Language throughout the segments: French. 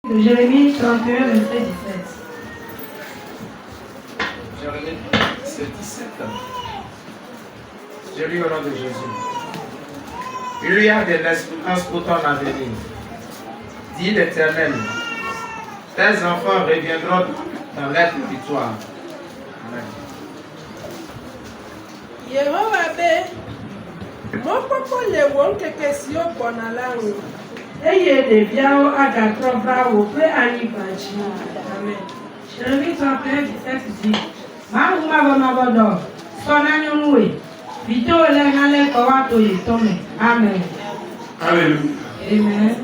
De Jérémie 31, verset 17. Jérémie, c'est 17 ans. Je lis au nom de Jésus. Il y a des espérances pour ton avenir. Dit l'Éternel, tes enfants reviendront dans l'aide de victoire. Amen. Yehowa mon papa le won keke si o bona la o. Eye ɖeviawo agatrɔ va woƒe anyigba dzi. Amen. Jérémie 31, 17 dit, Mawu mavɔmavɔdɔ sɔ na nyɔnuwoe, vitowo le nalẽ kɔ woato yi tɔme. Amen. Alléluia. Amen.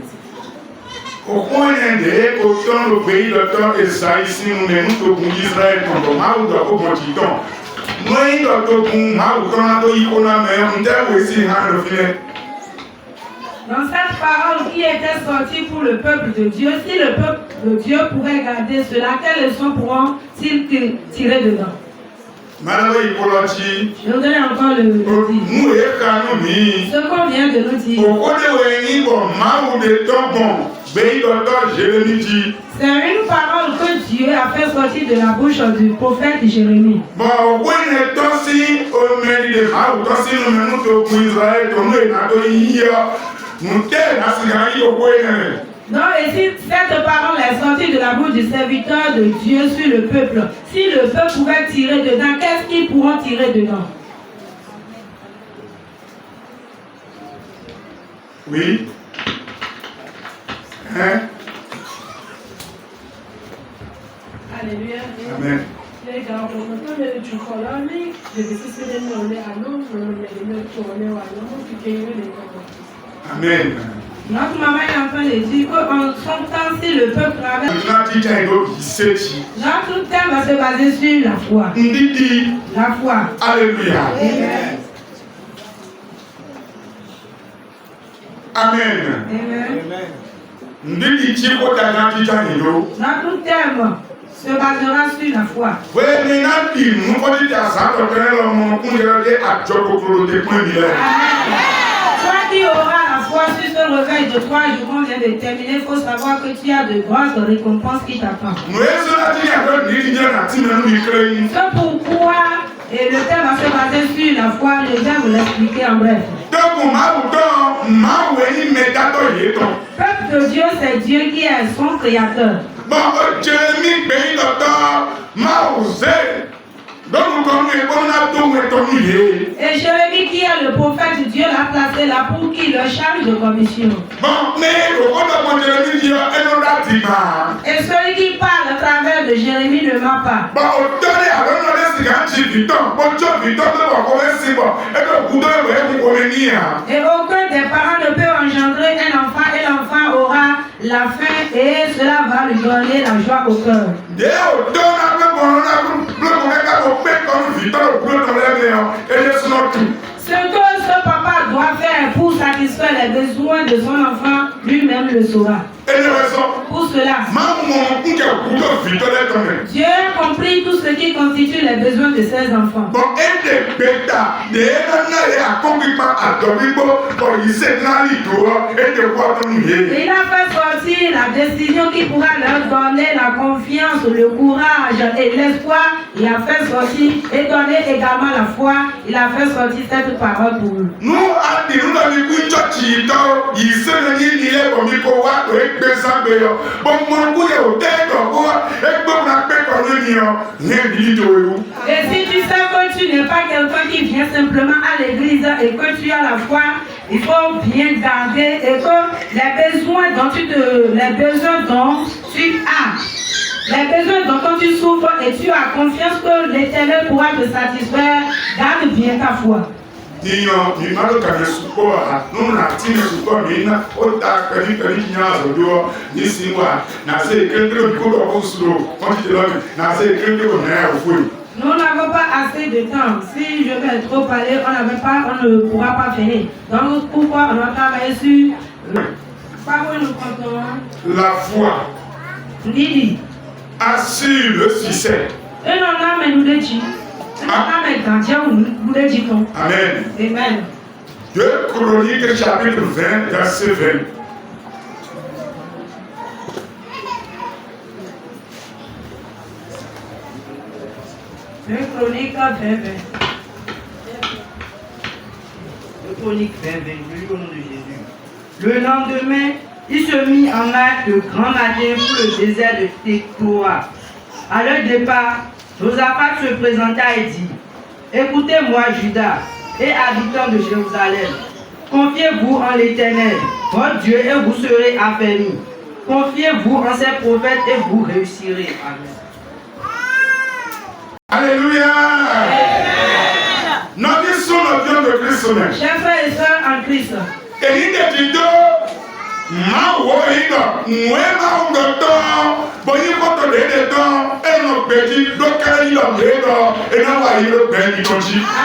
Pourquoi il y a autant de pays d'autant Esaïe si nous ne nous trouvons Israël contre Maou de Obotiton. Nous avons trouvé Maou quand on a aussi Dans cette parole qui était sortie pour le peuple de Dieu, si le peuple de Dieu pourrait garder cela, quelles leçons pourront-ils tirer dedans? Je vous donne encore le dire. Ce qu'on vient de nous dire. C'est une parole que Dieu a fait sortir de la bouche du prophète Jérémie. Non, et si cette parole est sortie de la bouche du serviteur de Dieu sur le peuple, si le peuple pouvait tirer dedans, qu'est-ce qu'ils pourront tirer dedans? Oui. Hein? Alléluia. Amen. Amen. Notre maman est en train de dire qu'en son temps, si le peuple traverse, notre thème va se baser sur la foi. La foi. Alléluia. Amen. Amen. Amen. Notre thème se basera sur la foi. Toi qui auras la foi sur ce réveil de 3 jours qu'on vient de terminer, il faut savoir que tu as de grosses récompenses qui t'attendent. C'est pourquoi et le thème va se baser sur la foi. Je vais vous l'expliquer en bref. Peuple de Dieu, c'est Dieu qui est son créateur. Et Jérémie qui est le prophète, Dieu l'a placé là pour qu'il le charge de commission. Et celui qui parle à travers de Jérémie ne ment pas. Et aucun des parents ne peut engendrer un enfant et l'enfant aura la faim et cela va lui donner la joie au cœur. Ce que ce papa doit faire pour satisfaire les besoins de son enfant, lui-même le saura. Pour cela, Dieu a compris tout ce qui constitue les besoins de ses enfants. Il a fait sortir la décision qui pourra leur donner la confiance, le courage et l'espoir. Il a fait sortir et donner également la foi. Il a fait sortir cette parole pour eux. Et si tu sais que tu n'es pas quelqu'un qui vient simplement à l'église et que tu as la foi, il faut bien garder et que les besoins dont tu as, les besoins dont tu souffres et tu as confiance que l'Éternel pourra te satisfaire, garde bien ta foi. Nous n'avons pas assez de temps. Si je vais trop parler, on ne pourra pas finir. Donc pourquoi on va travailler sur la foi assure le succès. Amen. Amen. 2 Chroniques chapitre 20, verset 20. 2 Chroniques 20. 2 Chroniques 20, je lis au nom de Jésus. Le lendemain, il se mit en marche de grand matin pour le désert de Tekoa. À leur départ, Josaphat se présenta et dit: Écoutez-moi, Juda et habitants de Jérusalem. Confiez-vous en l'Éternel, votre Dieu, et vous serez affermis. Confiez-vous en ses prophètes et vous réussirez. Amen. Alléluia. Notre son de Christ. Chers frères et sœurs en Christ, Et il est dit ma woino, mwema ungoto, boni koto de don, et nos petits, d'aucun il en est, et non, il est bien dit.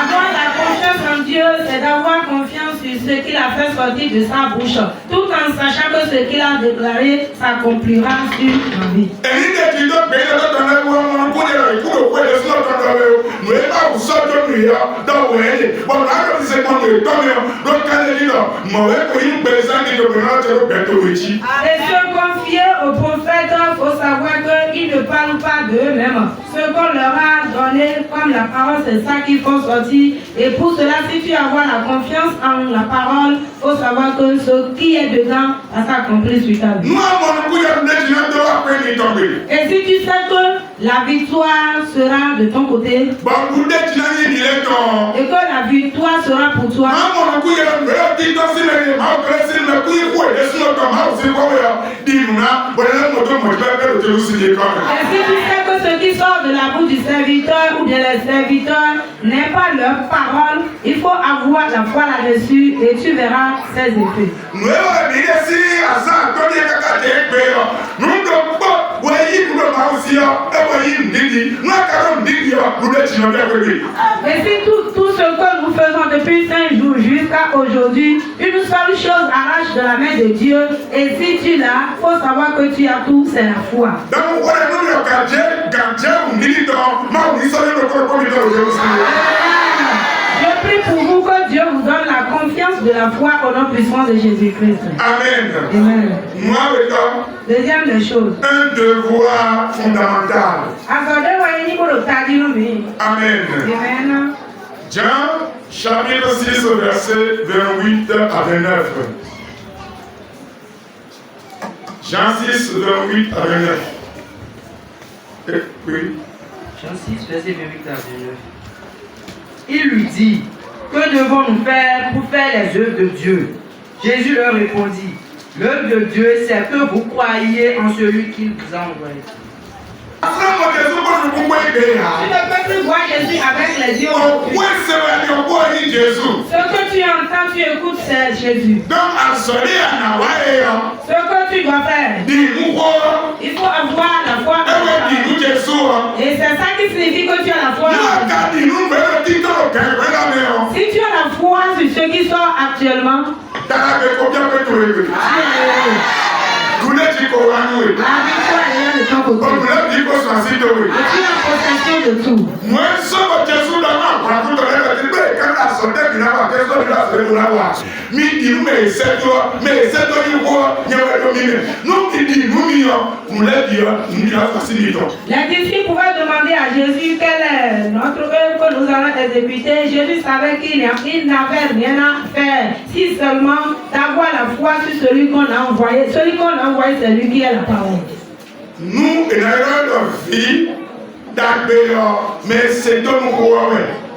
avoir la confiance en Dieu, c'est d'avoir confiance sur ce qu'il a fait sortir de sa bouche, tout en sachant que ce qu'il a déclaré s'accomplira sur ma vie. Et il est dit donc, bien dans ton œuvre, on peut dire, pour le point de son œuvre, nous n'avons pas où sortir de nous, dans où elle est. Bon, là, comme c'est qu'on est tombé, donc quand il dit, mauvais pour une personne qui te prend, tu vas bientôt réussir. Et se confier aux prophètes, il faut savoir qu'ils ne parlent pas d'eux-mêmes. Ce qu'on leur a donné comme la parole, c'est ça qu'ils font sortir. Et pour cela, si tu as la confiance en la parole, il faut savoir que ce qui est dedans va s'accomplir sur ta vie. Nous avons beaucoup de Et si tu sais que la victoire sera de ton côté, et que la victoire sera pour toi, et si tu sais que ce qui sort de la bouche du serviteur ou de les serviteurs n'est pas leur parole, il faut avoir la foi là-dessus et tu verras ses effets. Et si tout ce que nous faisons depuis 5 jours jusqu'à aujourd'hui, une seule chose arrache de la main de Dieu, et si tu l'as, il faut savoir que tu as tout, c'est la foi. Je prie pour vous que Dieu vous donne la confiance de la foi au nom puissant de Jésus-Christ. Amen. Amen. Moi, Deuxième des choses. un devoir fondamental. Amen. Amen. Jean, chapitre 6, verset 28 à 29. Jean 6, 28 à 29. Oui. Jean 6, verset 28 à 29. Il lui dit: Que devons-nous faire pour faire les œuvres de Dieu? Jésus leur répondit: L'œuvre de Dieu, c'est que vous croyiez en celui qu'il vous a envoyé. Tu ne peux plus voir Jésus avec les yeux. Ce que tu entends, tu écoutes, c'est Jésus. Ce que tu dois faire, il faut avoir la foi. Et c'est ça qui signifie que tu as la foi. Si tu as la foi sur ce qui sort actuellement, la victoire est de ton côté. Et tu es en possession de tout. Les disciples pouvaient demander à Jésus quelle est notre œuvre que nous allons exécuter. Jésus savait qu'il n'avait rien à faire, si seulement d'avoir la foi sur celui qu'on a envoyé. Celui qu'on a envoyé, c'est lui qui est la parole. Nous, il y a une vie d'accueillir, mais c'est de nous.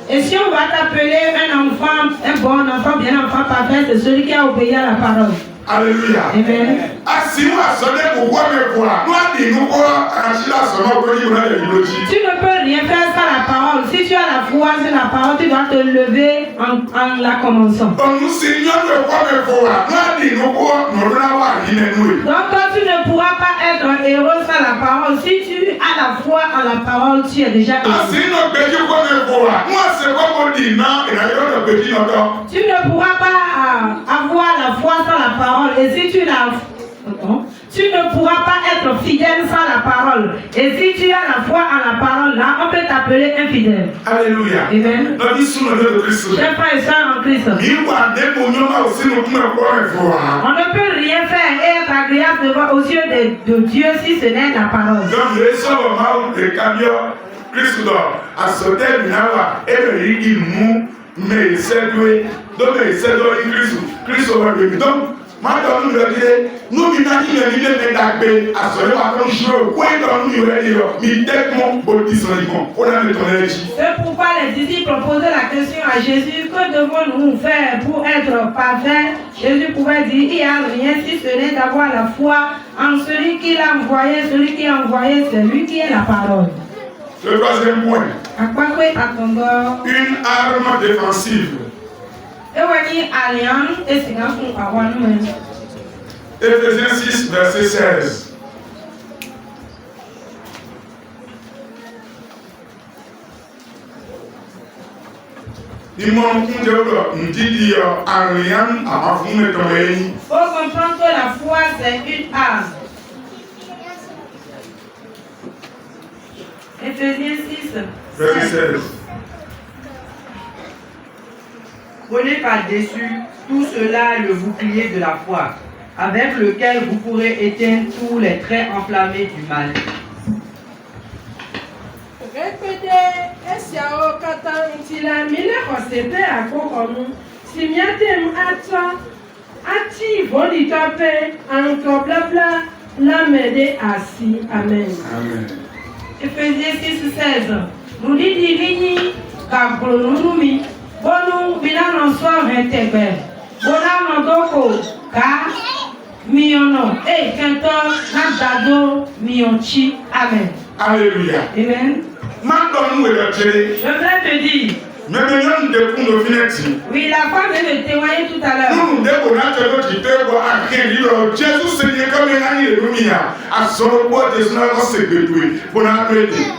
Et si on va t'appeler un enfant, un bon enfant, bien enfant parfait, c'est celui qui a obéi à la parole. Alléluia. Amen. Tu ne peux rien faire sans la parole. Si tu as la foi sur la parole, tu dois te lever en la commençant. Donc tu ne pourras pas être un héros sans la parole. Si tu as la foi en la parole, tu es déjà héros. Tu ne pourras pas avoir la foi sans la parole. Et si tu l'as, tu ne pourras pas être fidèle sans la parole. Et si tu as la foi en la parole, là, on peut t'appeler infidèle. Alléluia. Amen. Chers frères et sœurs en Christ, on ne peut rien faire et être agréable aux yeux de Dieu si ce n'est la parole. Christ dort. À ce thème, il mou, mais il s'est doué. Donc, il s'est doué Christ. Christ va venir. Donc, maintenant, nous le disons, nous, nous avons dit, nous avons à ce moment, nous jouons, nous avons dit, c'est pourquoi les disciples posaient la question à Jésus, que devons-nous faire pour être parfaits? Jésus pouvait dire, il n'y a rien si ce n'est d'avoir la foi en celui qui l'a envoyé. Celui qui a envoyé, c'est lui qui est la parole. Le troisième point. Une arme défensive. Éphésiens 6, verset 16. Il faut comprendre que la foi, c'est une arme. Éphésiens 6, verset 16. Prenez par-dessus tout cela le bouclier de la foi, avec lequel vous pourrez éteindre tous les traits enflammés du mal. Répétez, Esiao Katan Intila, Mille Hosepe Akokomu, Simiatem Ata, Ati Volitape, Anko Blabla, Lamede Asi. Amen. Amen. Éphésiens 6, 16. Nous dit divini, Kakolunumi, Bonu, Milan soit intégré. Bonam Ndoko, Ka, Miono, et Kenton, Nandado, Mionchi. Amen. Alléluia. Amen. Maintenant, nous je voudrais te dire. Oui, la femme vient de témoigner tout à l'heure.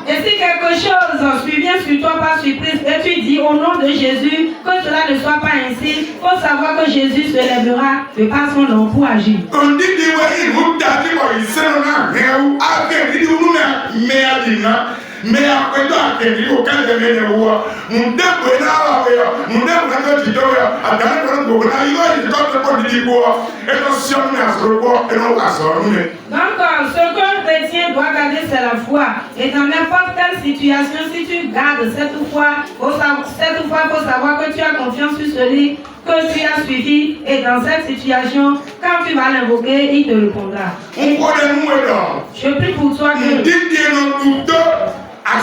Et si quelque chose survient sur toi par surprise et tu dis au nom de Jésus que cela ne soit pas ainsi, il faut savoir que Jésus se lèvera de par son nom pour agir. Mais après tout, à quel niveau, quand je viens de voir, nous devons donc, ce qu'un chrétien doit garder, c'est la foi. Et dans n'importe quelle situation, si tu gardes cette foi, il faut savoir que tu as confiance sur celui que tu as suivi. Et dans cette situation, quand tu vas l'invoquer, il te répondra. Et je prie pour toi que... La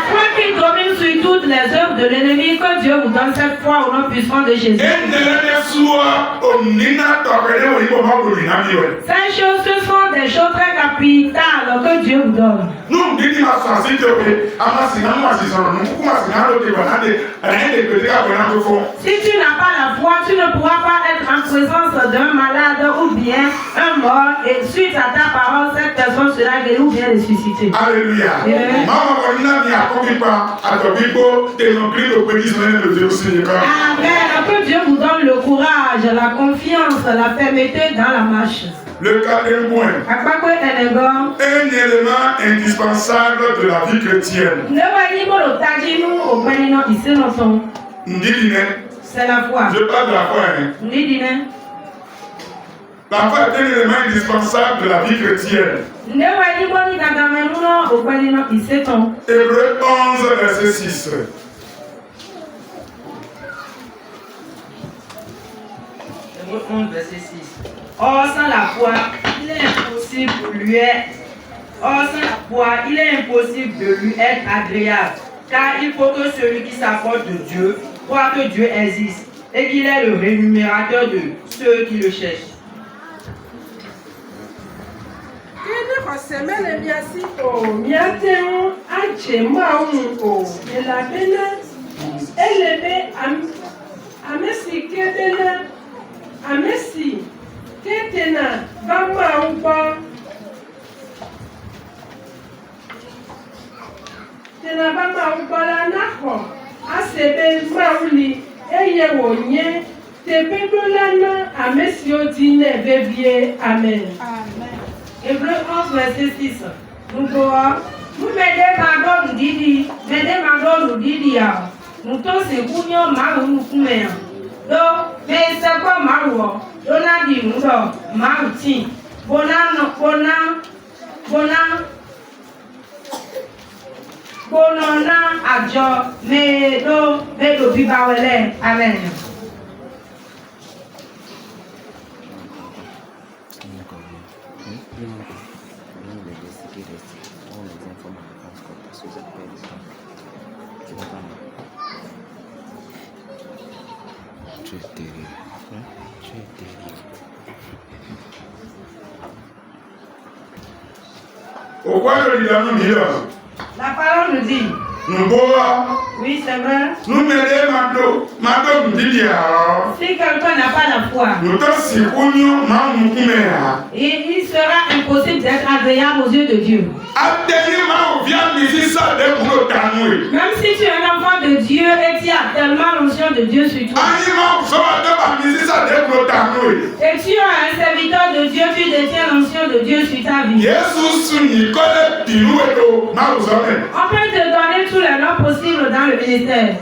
foi qui domine sur toutes les œuvres de l'ennemi, que Dieu vous donne cette foi au nom puissant de Jésus. Ces choses, ce sont des choses très capitales que Dieu vous donne. Si tu n'as pas la foi, tu ne pourras pas être en présence d'un malade ou bien un mort, et suite à ta parole, cette personne sera guérie ou bien ressuscitée. Alléluia. Amen. Que Dieu vous donne le courage, la confiance, la fermeté dans la marche. Le quatrième point. Un élément indispensable de la vie chrétienne. C'est la foi. Je parle de la foi. Hein? La foi est un élément indispensable de la vie chrétienne. Hébreux 11, verset 6. Hébreux 11, verset 6. Or, sans la foi, il est impossible de lui être agréable, car il faut que celui qui s'approche de Dieu croit que Dieu existe et qu'il est le rémunérateur de ceux qui le cherchent. Ketena bama uba tena bama ubala nako asebe mauli eye wonye tebedolana amesi odine bebie. Amen. Hébreux 11 verset 6. Nous mettez pardon nous didi, mettez pardon nous didi ya. Nous tous c'est kunyo maru nous kume. Donc mais c'est quoi maru? Donadi mudo maruti Bonona ajo medo bibawele. Amen. La parole nous dit. Oui, c'est vrai. Si quelqu'un n'a pas la foi, il sera impossible d'être agréable aux yeux de Dieu. Même si tu es un enfant de Dieu et tu as tellement l'onction de Dieu sur toi, et tu es un serviteur de Dieu, tu détiens l'onction de Dieu sur ta vie. On peut te donner tous les noms possibles dans le ministère.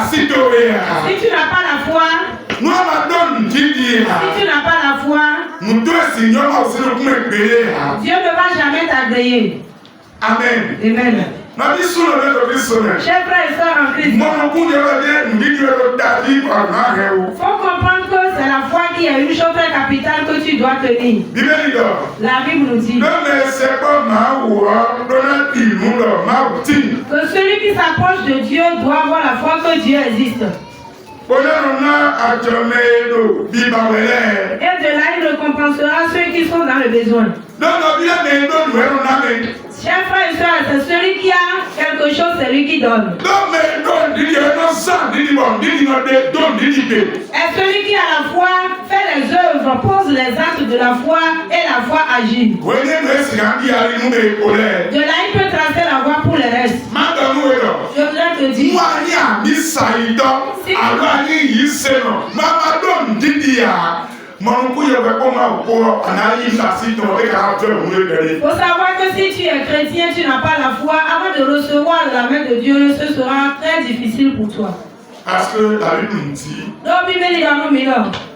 Si tu n'as pas la foi, si tu n'as pas la foi, Dieu ne va jamais t'agréer. Amen. Amen. Chers frères et sœurs en Christ, il faut comprendre que c'est la foi qui est une chose très capitale que tu dois tenir. La Bible nous dit que celui qui s'approche de Dieu doit avoir la foi que Dieu existe. Et de là, il récompensera ceux qui sont dans le besoin. Chers frères et sœurs, c'est celui qui a quelque chose, c'est lui qui donne. Et celui qui a la foi fait les œuvres, pose les actes de la foi et la foi agit. De là, il peut tracer la voie pour les restes. Je voudrais te dire, il faut savoir que si tu es chrétien, tu n'as pas la foi, avant de recevoir la main de Dieu, ce sera très difficile pour toi. Parce que la Bible nous dit,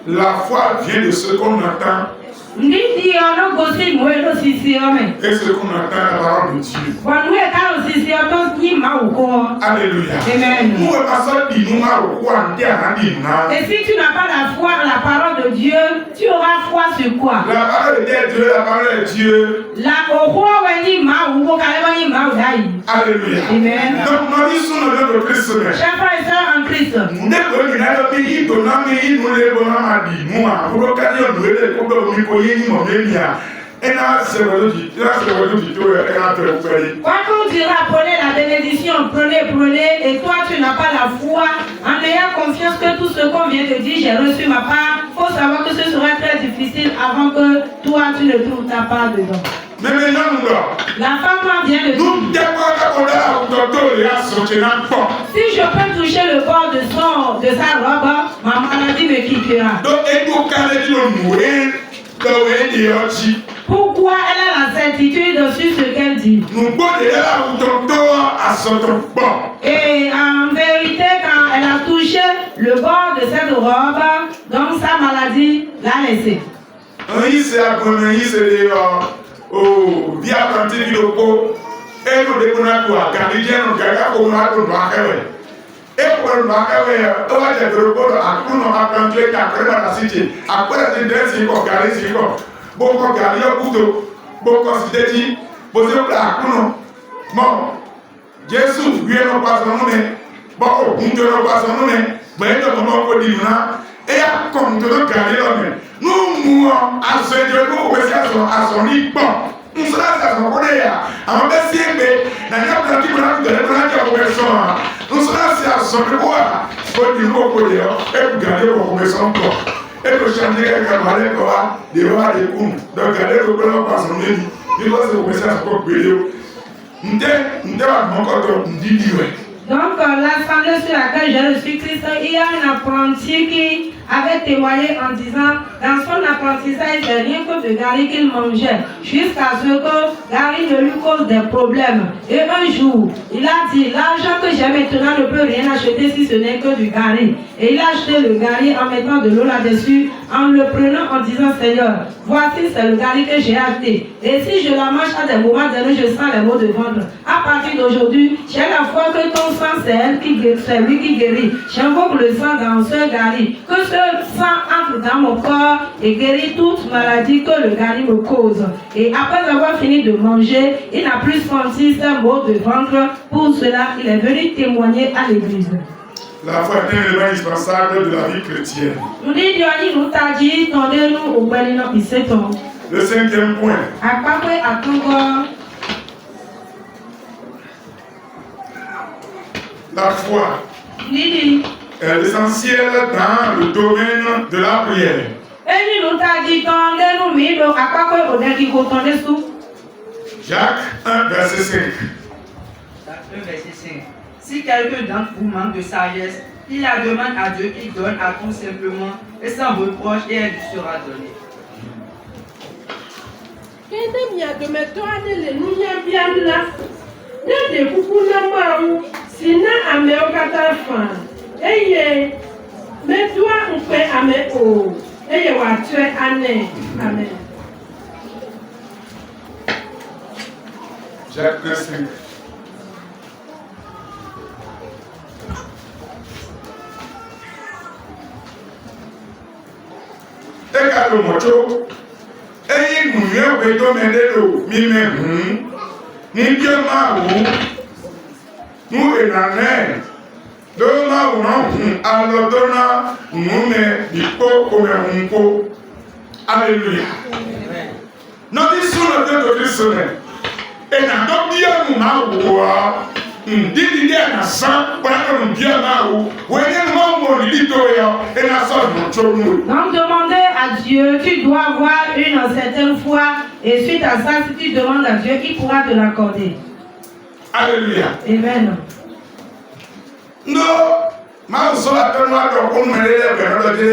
la foi vient de ce qu'on entend. Et ce qu'on entend la parole de Dieu. Alléluia. Amen. Et si tu n'as pas la foi en la parole de Dieu, tu auras foi sur quoi? La parole de Dieu, la parole de Dieu. Alléluia. Amen. Donc, nous sommes de Christ. Chers frères et sœurs en Christ. Quand on dira prenez la bénédiction, prenez, et toi tu n'as pas la foi, en ayant confiance que tout ce qu'on vient de dire, j'ai reçu ma part, il faut savoir que ce sera très difficile avant que toi tu ne trouves ta part dedans. Mais maintenant, la femme vient de dire, si je peux toucher le bord de sa robe, ma maladie me quittera. Pourquoi elle a la certitude sur ce qu'elle dit? Et en vérité, quand elle a touché le bord de cette robe, donc sa maladie l'a laissé. Via Kanti Loko, et nous déconnons à Canadien, nous gagnons à Macawe. Et pour le Macawe, on va dire que le pôle a cru à Cantley, après la cité, après la tendance, il faut garder ses corps. Beaucoup garder au couteau, beaucoup s'était posé au plat, bon, Jésus, lui, non pas son nom, bon, nous ne pas son nom, mais nous avons dit, et à comme de garder l'homme. Nous mourons à ce Dieu, nous à son lit. Bon, nous sommes à son côté. À mon baiser, mais n'a pas de qui de la personne. Nous sommes à son devoir. Pour dire au côté, et vous gardez vos maisons. Et vous changez les camarades, des rois des coups. Donc, gardez le plan par son nez. Il va se message pour payer. Donc, l'assemblée sur laquelle je suis Christ, il y a un apprenti qui avait témoigné en disant dans son apprentissage, c'est rien que de Gary qu'il mangeait, jusqu'à ce que Gary ne lui cause des problèmes. Et un jour, il a dit, l'argent que j'ai maintenant ne peut rien acheter si ce n'est que du Gary. Et il a acheté le Gary en mettant de l'eau là-dessus, en le prenant en disant, Seigneur, voici c'est le Gary que j'ai acheté. Et si je la mange à des moments donnés, je sens les maux de ventre. À partir d'aujourd'hui, j'ai la foi que ton sang, c'est lui qui guérit. J'invoque le sang dans ce Gary. Que ce sang entre dans mon corps et guérit toute maladie que le Gary me cause. Et après avoir fini de manger, il n'a plus senti ces maux de ventre. Pour cela, il est venu témoigner à l'église. La foi est un élément indispensable de la vie chrétienne. Le 5e point. La foi est essentielle dans le domaine de la prière. Jacques 1, verset 5. Jacques 1, verset 5. Si quelqu'un d'entre vous manque de sagesse, il la demande à Dieu qui donne à tout simplement et sans reproche et elle lui sera donnée. Amen. Jacques 1, 5. Eka lo mocho eyi munye wedo medelo mi me ni bi ma wu nu enane do ma wu no alodona nu me ipo ko me hunko. Hallelujah. No this son of the listen and I don't be a ma did na san para no dia na wu when you mo ni to yo and I saw no chomu. Donc demander à Dieu, tu dois avoir une certaine foi et suite à ça, si tu demandes à Dieu, il pourra te l'accorder. Alléluia. Amen. No, ma so atonu ado ko mele be de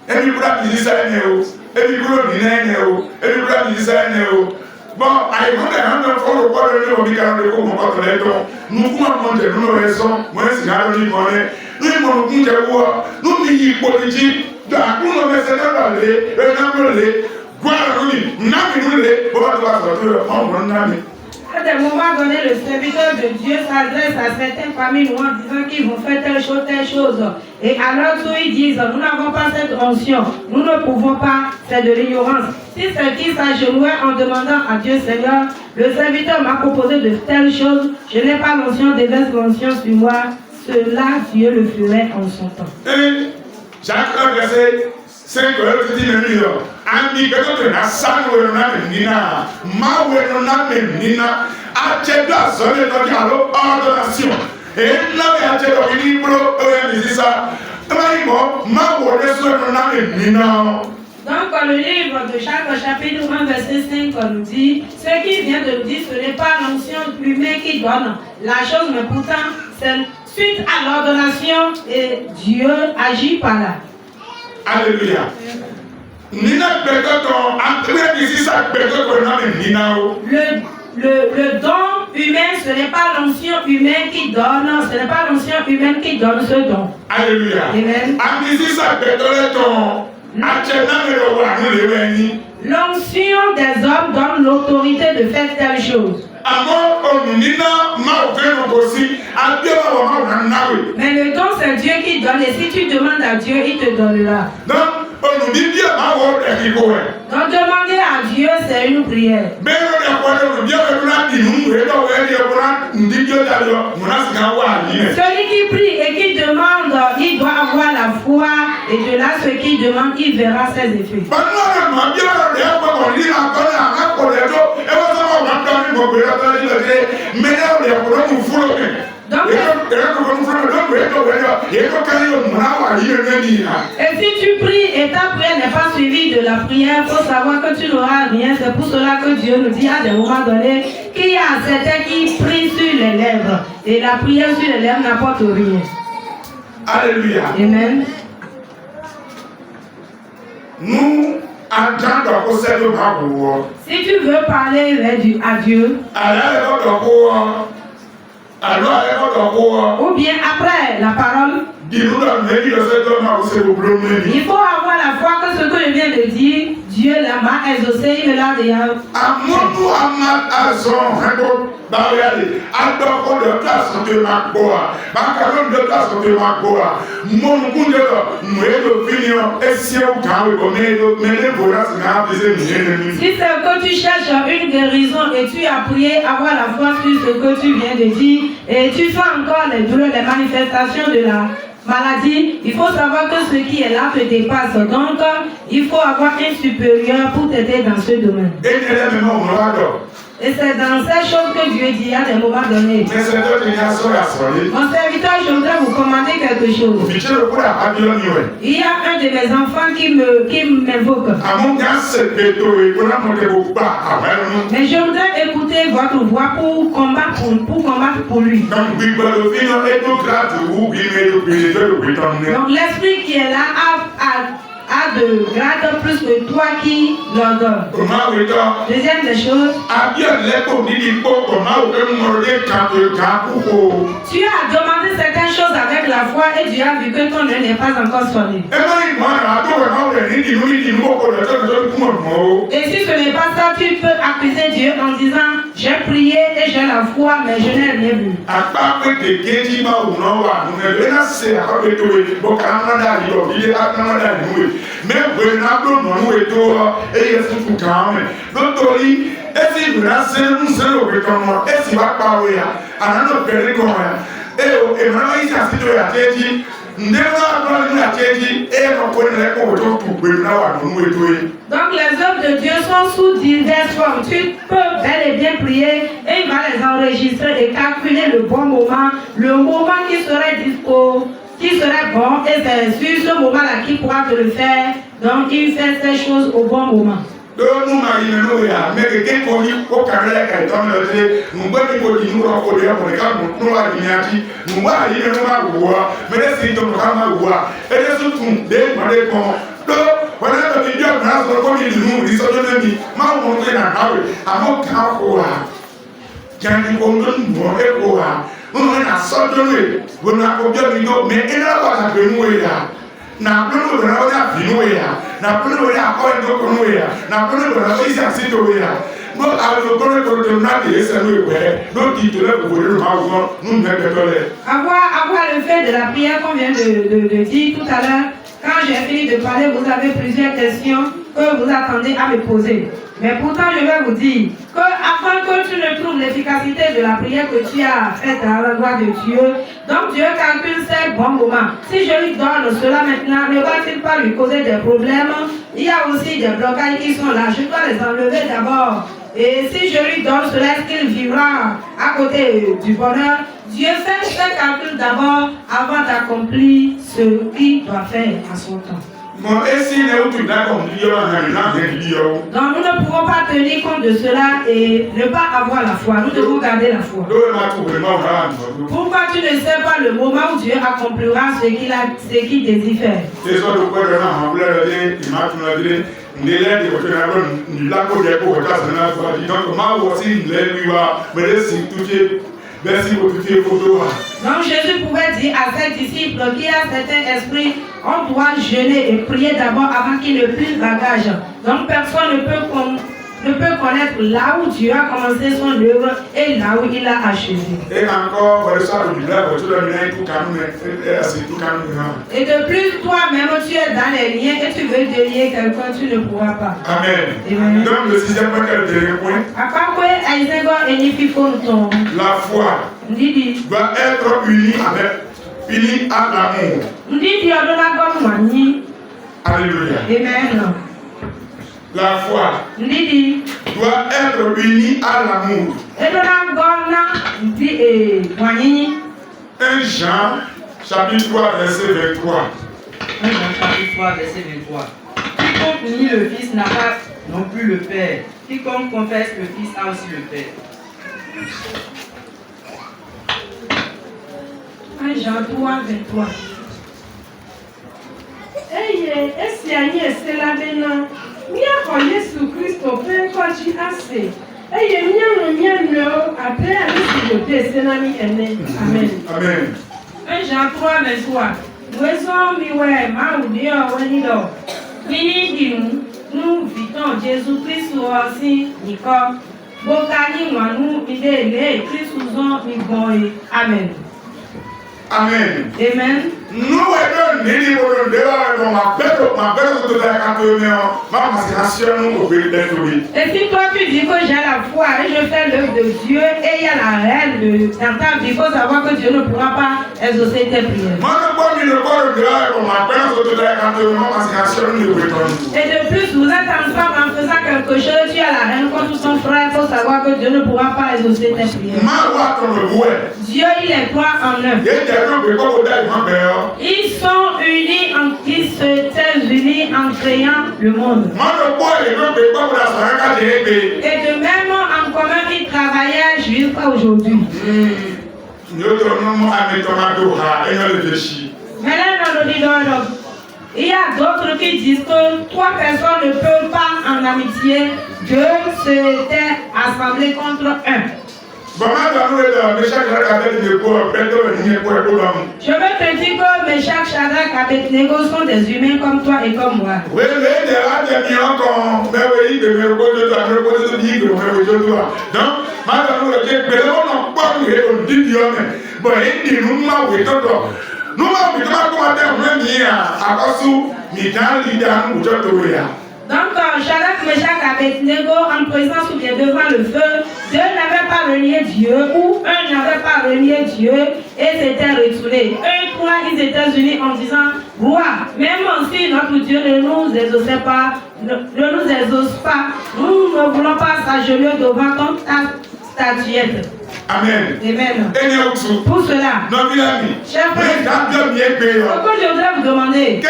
ebi bra bi sa ne o, ebi bro bi ne o, ebi bra bi sa ne o. Bon, I wonder how many follow what they know because they come about the letter. No kuma monte no reso, mo si ha ni mone. Ni mo kunje wo, no mi yi poliji. Da kuno me se na le, e na mo le. Gwa ni, na mi le, bo ba to ba so to o na mi. À des moments donnés, le serviteur de Dieu s'adresse à certains parmi nous en disant qu'ils vont faire telle chose. Et alors ils disent, nous n'avons pas cette onction, nous ne pouvons pas, c'est de l'ignorance. Si c'est qui s'agenouille en demandant à Dieu, Seigneur, le serviteur m'a proposé de telle chose, je n'ai pas l'onction, déverse l'onction sur moi, cela Dieu le ferait en son temps. Jacques 1, verset 5, ami beto na sanu we na menina ma we na menina a cheda zone no dialo adoration e na we a cheda libro e misisa mai mo ma wo de so na menina. Donc le livre de Jacques chapitre 1 verset 5 nous dit, ce qui vient de nous dire, ce n'est pas l'onction humaine qui donne la chose, mais pourtant c'est suite à l'ordonnation et Dieu agit par là. Alléluia. Nina bekoto entre misisa bekoto na menina o. Le don humain, ce n'est pas l'onction humaine qui donne, ce n'est pas l'onction humaine qui donne ce don. Alléluia. Amen.Amisisa betole ton achena me lo wa nu le weni. L'onction des hommes donne l'autorité de faire telle chose. Mais le don, c'est Dieu qui donne. Et si tu demandes à Dieu, il te donnera. Donc demander à Dieu, c'est une prière. Celui qui prie et qui demande, il doit avoir la foi. Et de là, ce qu'il demande, il verra ses effets. Et si tu pries et ta prière n'est pas suivie de la prière, il faut savoir que tu n'auras rien. C'est pour cela que Dieu nous dit à des moments donnés qu'il y a certains qui prient sur les lèvres. Et la prière sur les lèvres n'apporte rien. Alléluia. Amen. Nous, en tant que conseil de Maroua, Si tu veux parler à Dieu, ou bien après la parole, il faut avoir la foi que ce que je viens de dire, Dieu m'a exaucé, il me l'a déjà. Si c'est que tu cherches une guérison et tu as prié, avoir la foi sur ce que tu viens de dire, et tu sens encore les douleurs, les manifestations de la maladie, il faut savoir que ce qui est là te dépasse. Donc, il faut avoir un supérieur pour t'aider dans ce domaine. Et c'est dans ces choses que Dieu dit à des moments donnés. Mon serviteur, je voudrais vous commander quelque chose. Il y a un de mes enfants qui m'invoque. Mais je voudrais écouter votre voix pour combattre pour lui. Donc l'esprit qui est là a de grade plus que toi qui leur donne. Deuxième des choses, tu as demandé certaines choses avec la foi et tu as vu que ton œil n'est pas encore sonné. Et si ce n'est pas ça, tu peux accuser Dieu en disant j'ai prié et j'ai la foi, mais je n'ai rien vu. Donc les œuvres de Dieu sont sous diverses formes. Tu peux bel et bien prier et il va les enregistrer et calculer le bon moment, le moment qui serait dispo, qui serait bon, et c'est sur ce moment-là qu'il pourra te le faire. Donc il fait ces choses au bon moment. Na plano na oda finuya na plano ya ko ndo konuya na plano na isa sitoya no alo kono na de esa no ewe no di to le ko le ma wo nu me ke tole. Avoir le fait de la prière qu'on vient de dire tout à l'heure, quand j'ai fini de parler, vous avez plusieurs questions que vous attendez à me poser. Mais pourtant, je vais vous dire que afin que tu ne trouves l'efficacité de la prière que tu as faite à l'endroit de Dieu, donc Dieu calcule ces bons moments. Si je lui donne cela maintenant, ne va-t-il pas lui causer des problèmes? Il y a aussi des blocages qui sont là. Je dois les enlever d'abord. Et si je lui donne cela, est-ce qu'il vivra à côté du bonheur? Dieu fait ce calcul d'abord avant d'accomplir ce qu'il doit faire à son temps. Donc nous ne pouvons pas tenir compte de cela et ne pas avoir la foi. Nous devons garder la foi. Pourquoi tu ne sais pas le moment où Dieu accomplira ce qu'il désire faire? Donc Jésus pouvait dire à ses disciples qu'il y a certains esprits, on doit jeûner et prier d'abord avant qu'ils ne plient bagage. Donc personne ne peut connaître là où Dieu a commencé son œuvre et là où il a achevé. Et de plus, toi-même, tu es dans les liens et tu veux délier quelqu'un, tu ne pourras pas. Amen. Donc le sixième point. La foi doit être unie à l'amour. Alléluia. Amen. La foi doit être unie à l'amour. 1 Jean chapitre 3 verset 23. 1 Jean chapitre 3 verset 23. Quiconque nie le Fils n'a pas non plus le Père. Quiconque confesse le Fils a aussi le Père. 1 Jean 3 23. eye esi anyị esela bena miakọ Yesu Kristo pe kọji ase eye mianu ape alisi yote esenami ene amen. Amen. 1 Jean 3 verset 3. Nous miwe maudi owenido mini dimu nu viton Jésus Christ osi niko bokani wanu idele Christ uzon iboy amen. Amen. Amen. Nous avons dit que nous avons et si toi tu dis que j'ai la foi et je fais l'œuvre de Dieu et il y a la règle dans ta vie, il faut savoir que Dieu ne pourra pas exaucer tes prières. Et de plus, vous êtes ensemble en faisant quelque chose, tu as la haine contre ton frère, il faut savoir que Dieu ne pourra pas exaucer tes prières. Dieu, il est toi en œuvre. Ils sont unis, ils se unis en créant le monde. Et de même en commun, ils travaillaient jusqu'à aujourd'hui. Il y a d'autres qui disent que 3 personnes ne peuvent pas en amitié. Dieu s'était assemblé contre un. Je veux te dire que Meshach, Shadrach, Abednego sont des humains comme toi et comme moi. Donc, Shadrach, Meshach, Abednego, en présence ou bien devant le feu, deux n'avaient pas renié Dieu, ou un n'avait pas renié Dieu, et s'étaient retournés. Eux trois, ils étaient unis en disant, roi, même si notre Dieu ne nous exauce pas, nous ne voulons pas s'agenouiller devant ton statuette. Amen. Amen. Pour cela, chers frères, pourquoi je voudrais vous demander, de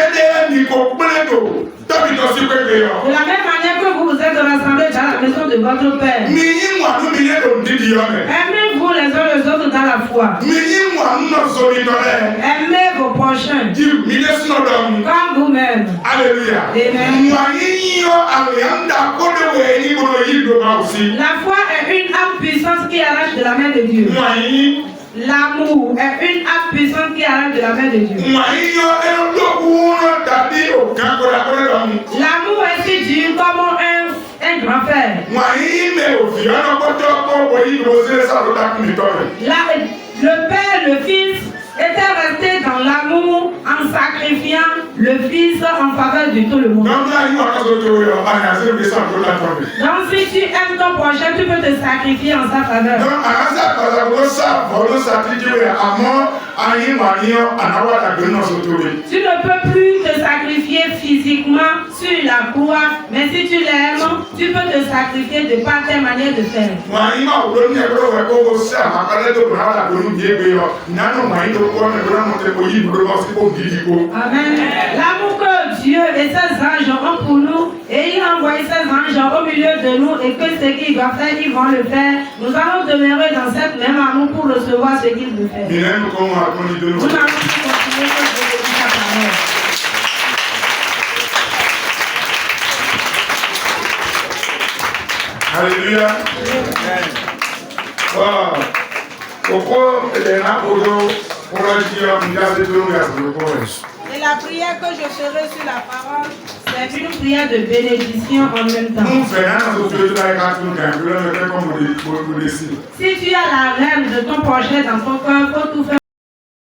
la même manière que vous vous êtes rassemblés dans la maison de votre Père, aimez-vous les uns les autres dans la foi. Aimez vos prochains comme vous-même. Alléluia. Amen. La foi est une âme puissante qui arrache de la main de Dieu. L'amour est une âme puissante qui arrache de la main de Dieu. L'amour est si dur comme un grand fer. Le Père, le Fils était resté dans l'amour en sacrifiant le Fils en faveur de tout le monde. Donc si tu aimes ton prochain, tu peux te sacrifier en sa faveur. Tu ne peux plus te sacrifier physiquement sur la croix, mais si tu l'aimes, tu peux te sacrifier de par tes manières de faire. Amen. L'amour que Dieu et ses anges ont pour nous, et il a envoyé ses anges au milieu de nous, et que ce qu'il doit faire, ils vont le faire. Nous allons demeurer dans cette même amour pour recevoir ce qu'il veut faire. Nous allons continuer de dire sa parole. Alléluia. Et la prière que je ferai sur la parole, c'est une prière de bénédiction en même temps. Si tu as la reine de ton projet dans ton cœur, il faut tout faire.